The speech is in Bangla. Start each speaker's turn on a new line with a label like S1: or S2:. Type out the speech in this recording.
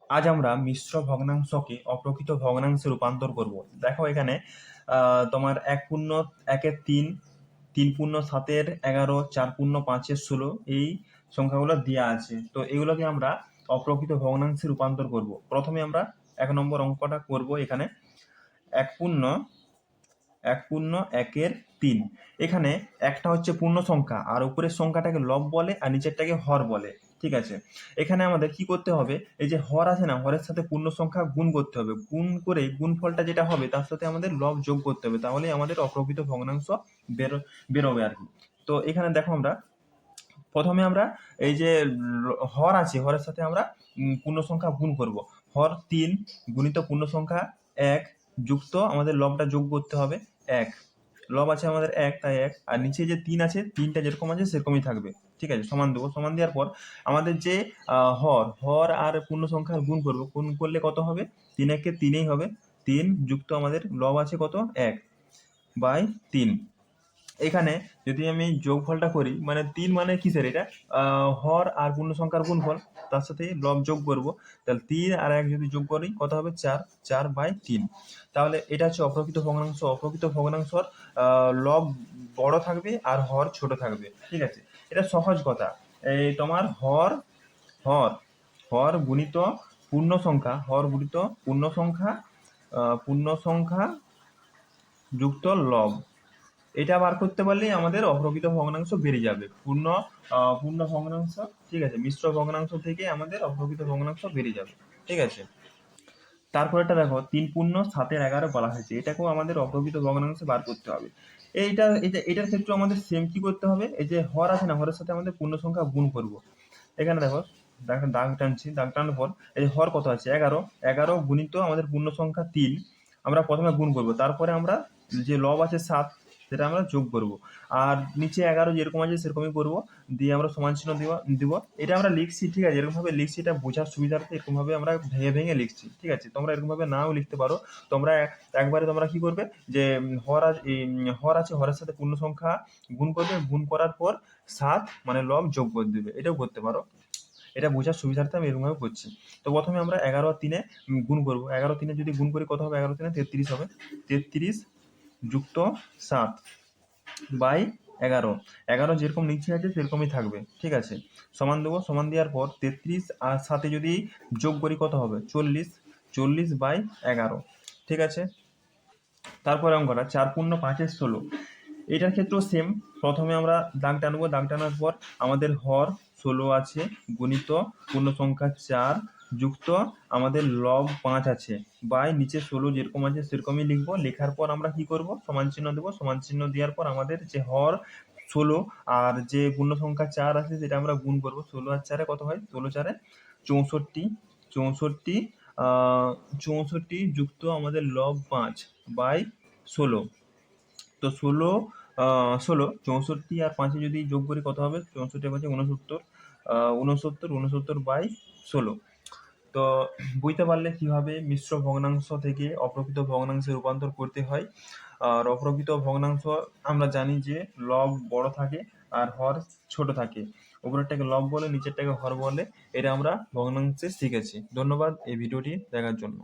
S1: আজ আমরা মিশ্র ভগ্নাংশকে অপ্রকৃত ভগ্নাংশে রূপান্তর করব। দেখো এখানে তোমার 1 পূর্ণ 1-এর 3, 3 পূর্ণ 7-এর 11, 4 পূর্ণ 5-এর 16 এই সংখ্যাগুলো দেওয়া আছে। তো এগুলোকে আমরা অপ্রকৃত ভগ্নাংশে রূপান্তর করব। প্রথমে আমরা 1 নম্বর অঙ্কটা করব। এখানে 1 পূর্ণ 1-এর 3। এখানে একটা হচ্ছে পূর্ণ সংখ্যা, আর উপরের সংখ্যাটাকে লব বলে আর নিচেরটাকে হর বলে। ঠিক আছে, এখানে আমাদের কি করতে হবে, এই যে হর আছে না, হরের সাথে পূর্ণ সংখ্যা গুণ করতে হবে। গুণ করে গুণফলটা যেটা হবে তার সাথে আমাদের লব যোগ করতে হবে, তাহলে আমাদের অপ্রকৃত ভগ্নাংশ বেরোবে আর কি। তো এখানে দেখো আমরা প্রথমে আমরা এই যে হর আছে, হরের সাথে আমরা পূর্ণ সংখ্যা গুণ করব। হর 3 গুণিত পূর্ণ সংখ্যা 1 যুক্ত আমাদের লবটা যোগ করতে হবে 1। লব আছে আমাদের 1, তাই 1, আর নিচে যে 3 আছে, 3টা যেরকম আছে সেরকমই থাকবে। ঠিক আছে, সমান দেবো। সমান দেওয়ার পর আমাদের যে হর হর আর পূর্ণ সংখ্যার গুণ করবো। গুণ করলে কত হবে? 3 3ই হবে। 3 যুক্ত আমাদের লব আছে কত? 1/3। এখানে যদি আমি যোগফলটা করি, মানে 3 মানে কিসের এটা? হর আর পূর্ণ সংখ্যার গুণফল, তার সাথে লব যোগ করব। তাহলে 3 আর 1 যদি যোগ করি কত হবে? 4/3। তাহলে এটা হচ্ছে অপ্রকৃত ভগ্নাংশ। অপ্রকৃত ভগ্নাংশর লব বড় থাকবে আর হর ছোট থাকবে। ঠিক আছে, এটা সহজ কথা। এই তোমার হর হর হর গুণিত পূর্ণ সংখ্যা, হর গুণিত পূর্ণ সংখ্যা যুক্ত লব, এটা বার করতে পারলেই আমাদের অপ্রকৃত ভগ্নাংশ বেরিয়ে যাবে। পূর্ণ ভগ্নাংশ, ঠিক আছে, মিশ্র ভগ্নাংশ থেকে আমাদের অপ্রকৃত ভগ্নাংশ বেরিয়ে যাবে। ঠিক আছে, তারপরেটা দেখো 3 পূর্ণ 7-এর 11 বলা হয়েছে, এটাকেও আমাদের অপ্রকৃত ভগ্নাংশে বার করতে হবে। এটার ক্ষেত্রে আমাদের সেম কি করতে হবে, এই যে হর আছে না, হরের সাথে আমাদের পূর্ণ সংখ্যা গুণ করব। এখানে দেখো দাগ টানছি, দাগ টানার পর এই যে হর কত আছে? 11। 11 গুণিত আমাদের পূর্ণ সংখ্যা 3, আমরা প্রথমে গুণ করব, তারপরে আমরা যে লব আছে 7 সেটা আমরা যোগ করব, আর নিচে 11 যেরকম আছে সেরকমই করব, দিয়ে আমরা সমান চিহ্ন দিব। এটা আমরা লিখছি, ঠিক আছে, এরকম ভাবে লিখছি, এটা বোঝার সুবিধার্থে এরকম ভাবে আমরা ভেঙে ভেঙে লিখছি। ঠিক আছে, তোমরা এরকম ভাবে নাও লিখতে পারো। তোমরা একবারে তোমরা কি করবে, যে হর আছে, হরের সাথে পূর্ণ সংখ্যা গুণ করবে, গুণ করার পর 7 মানে লব যোগ করে দেবে, এটাও করতে পারো। এটা বোঝার সুবিধার্থে আমি এরকমভাবে করছি। তো প্রথমে আমরা 11 আর 3-এ গুণ করবো। 11 3-এ যদি গুণ করি কত হবে? 11 3-এ 33 হবে। 33 যুক্ত 7/11। 11 যেরকম নিচে আছে সেরকমই থাকবে। ঠিক আছে, সমান দেবো। সমান দেওয়ার পর 33 আর 7-এ যদি যোগ করি কত হবে? 40। 40/11। ঠিক আছে, তারপরে অঙ্কটা 4 পূর্ণ 5-এর 16। এটার ক্ষেত্রেও সেম। প্রথমে আমরা দাগ টানবো, দাগ টানার পর আমাদের হর 16 আছে গুণিত পূর্ণ সংখ্যা 4 যুক্ত আমাদের লব 5 আছে, বাই নিচে 16 যেরকম আছে সেরকমই লিখবো। লেখার পর আমরা কি করব? সমান চিহ্ন দেবো। সমান চিহ্ন দেওয়ার পর আমাদের যে হর 16 আর যে পূর্ণ সংখ্যা 4 আছে সেটা আমরা গুণ করবো। 16 আর 4-এ কত হয়? 16 4-এ 64। 64 64 যুক্ত আমাদের লব 5/16। তো 64 আর 5-এ যদি যোগ করি কত হবে? 64 5 69। 69 তো বুঝতে পারলে কিভাবে মিশ্র ভগ্নাংশ থেকে অপ্রকৃত ভগ্নাংশে রূপান্তর করতে হয়। আর অপ্রকৃত ভগ্নাংশ আমরা জানি যে লব বড় থাকে আর হর ছোট থাকে। উপরেরটাকে লব বলে, নিচেরটাকে হর বলে। এটা আমরা ভগ্নাংশে শিখেছি। ধন্যবাদ এই ভিডিওটি দেখার জন্য।